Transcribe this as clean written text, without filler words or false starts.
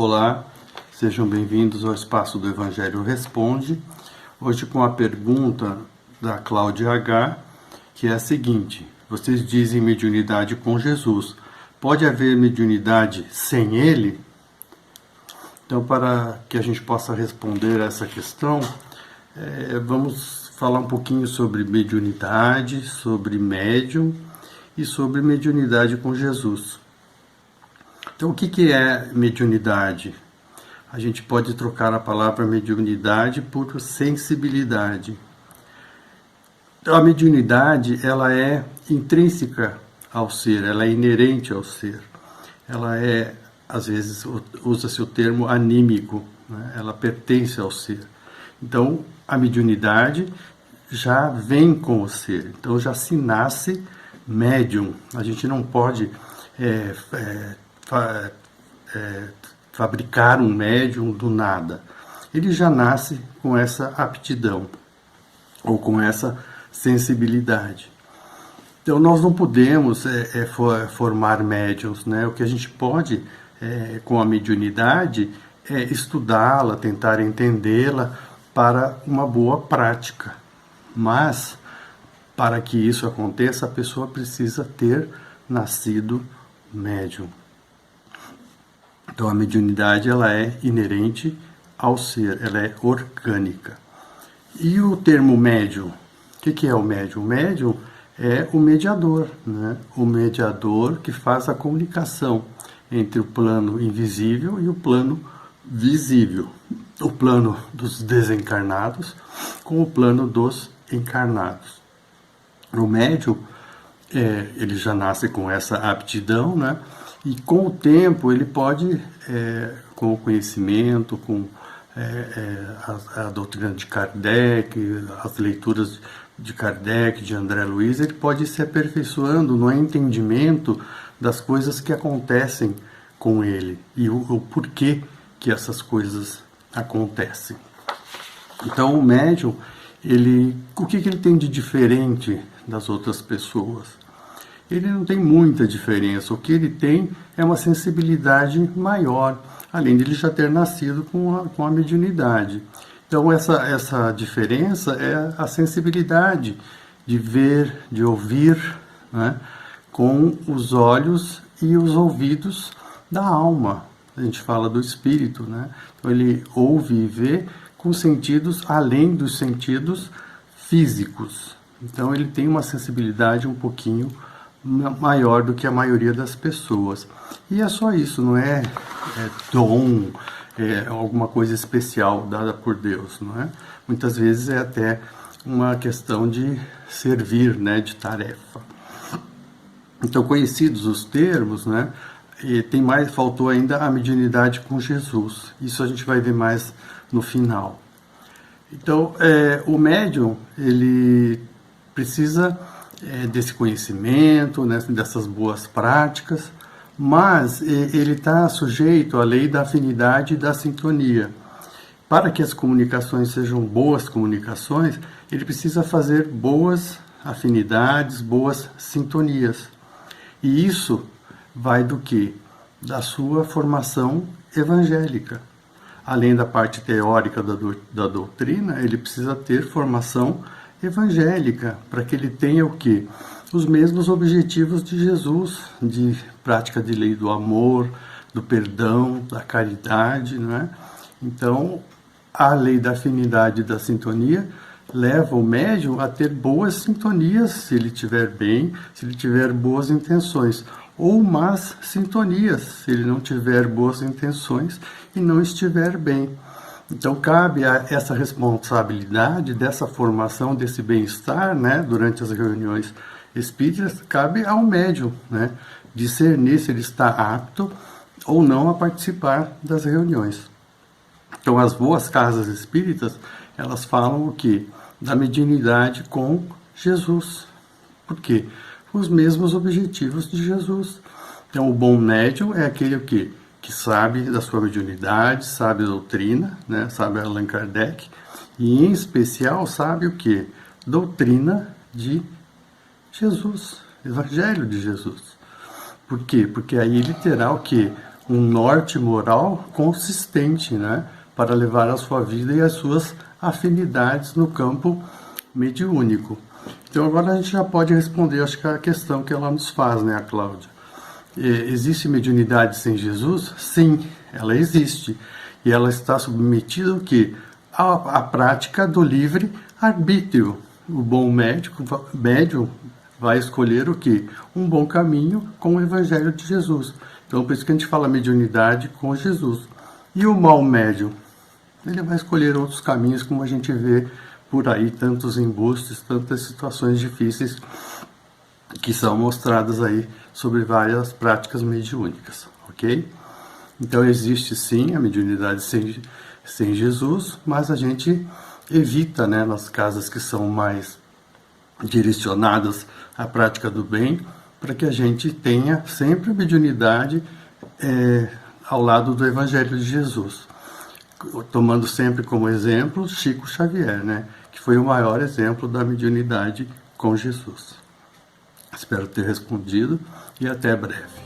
Olá, sejam bem-vindos ao Espaço do Evangelho Responde. Hoje com a pergunta da Cláudia H, que é a seguinte: vocês dizem mediunidade com Jesus. Pode haver mediunidade sem ele? Então, para que a gente possa responder essa questão, vamos falar um pouquinho sobre mediunidade, sobre médium e sobre mediunidade com Jesus. Então, o que é mediunidade? A gente pode trocar a palavra mediunidade por sensibilidade. Então, a mediunidade, ela é intrínseca ao ser, ela é inerente ao ser. Ela é, às vezes, usa-se o termo anímico, né? Ela pertence ao ser. Então, a mediunidade já vem com o ser. Então, já se nasce médium. A gente não pode fabricar um médium do nada. Ele já nasce com essa aptidão ou com essa sensibilidade. Então nós não podemos formar médiums, né? O que a gente pode com a mediunidade é estudá-la, tentar entendê-la para uma boa prática. Mas para que isso aconteça, a pessoa precisa ter nascido médium. Então a mediunidade, ela é inerente ao ser, ela é orgânica. E o termo médium, o que é o médium? O médium é o mediador, né? O mediador que faz a comunicação entre o plano invisível e o plano visível. O plano dos desencarnados com o plano dos encarnados. O médium, ele já nasce com essa aptidão, né? E com o tempo ele pode, com o conhecimento, com a doutrina de Kardec, as leituras de Kardec, de André Luiz, ele pode ir se aperfeiçoando no entendimento das coisas que acontecem com ele e o porquê que essas coisas acontecem. Então o médium, o que ele tem de diferente das outras pessoas? Ele não tem muita diferença. O que ele tem é uma sensibilidade maior, além de ele já ter nascido com a mediunidade. Então, essa diferença é a sensibilidade de ver, de ouvir, né, com os olhos e os ouvidos da alma. A gente fala do espírito, né? Então, ele ouve e vê com sentidos além dos sentidos físicos. Então, ele tem uma sensibilidade um pouquinho maior do que a maioria das pessoas. E é só isso, não é dom, alguma coisa especial dada por Deus, não é? Muitas vezes é até uma questão de servir, né, de tarefa. Então, conhecidos os termos, né, faltou ainda a mediunidade com Jesus. Isso a gente vai ver mais no final. Então, o médium, ele precisa desse conhecimento, né, dessas boas práticas, mas ele está sujeito à lei da afinidade e da sintonia. Para que as comunicações sejam boas comunicações, ele precisa fazer boas afinidades, boas sintonias. E isso vai do quê? Da sua formação evangélica. Além da parte teórica da doutrina, ele precisa ter formação evangélica, para que ele tenha o quê? Os mesmos objetivos de Jesus, de prática de lei do amor, do perdão, da caridade, não é? Então, a lei da afinidade e da sintonia leva o médium a ter boas sintonias, se ele estiver bem, se ele tiver boas intenções, ou más sintonias, se ele não tiver boas intenções e não estiver bem. Então, cabe a essa responsabilidade dessa formação, desse bem-estar, né, durante as reuniões espíritas, cabe ao médium, né, discernir se ele está apto ou não a participar das reuniões. Então, as boas casas espíritas, elas falam o quê? Da mediunidade com Jesus. Por quê? Os mesmos objetivos de Jesus. Então, o bom médium é aquele o quê? Que sabe da sua mediunidade, sabe a doutrina, né? Sabe Allan Kardec, e em especial sabe o que? Doutrina de Jesus, Evangelho de Jesus. Por quê? Porque aí ele terá o quê? um norte moral consistente, né, para levar a sua vida e as suas afinidades no campo mediúnico. Então agora a gente já pode responder, acho que a questão que ela nos faz, né, a Cláudia. Existe mediunidade sem Jesus? Sim, ela existe. E ela está submetida ao quê? À prática do livre arbítrio. O bom médium vai escolher o quê? Um bom caminho com o Evangelho de Jesus. Então, por isso que a gente fala mediunidade com Jesus. E o mau médium? Ele vai escolher outros caminhos, como a gente vê por aí, tantos embustes, tantas situações difíceis que são mostradas aí sobre várias práticas mediúnicas, ok? Então existe sim a mediunidade sem Jesus, mas a gente evita, né, nas casas que são mais direcionadas à prática do bem, para que a gente tenha sempre a mediunidade ao lado do Evangelho de Jesus. Tomando sempre como exemplo Chico Xavier, né, que foi o maior exemplo da mediunidade com Jesus. Espero ter respondido e até breve.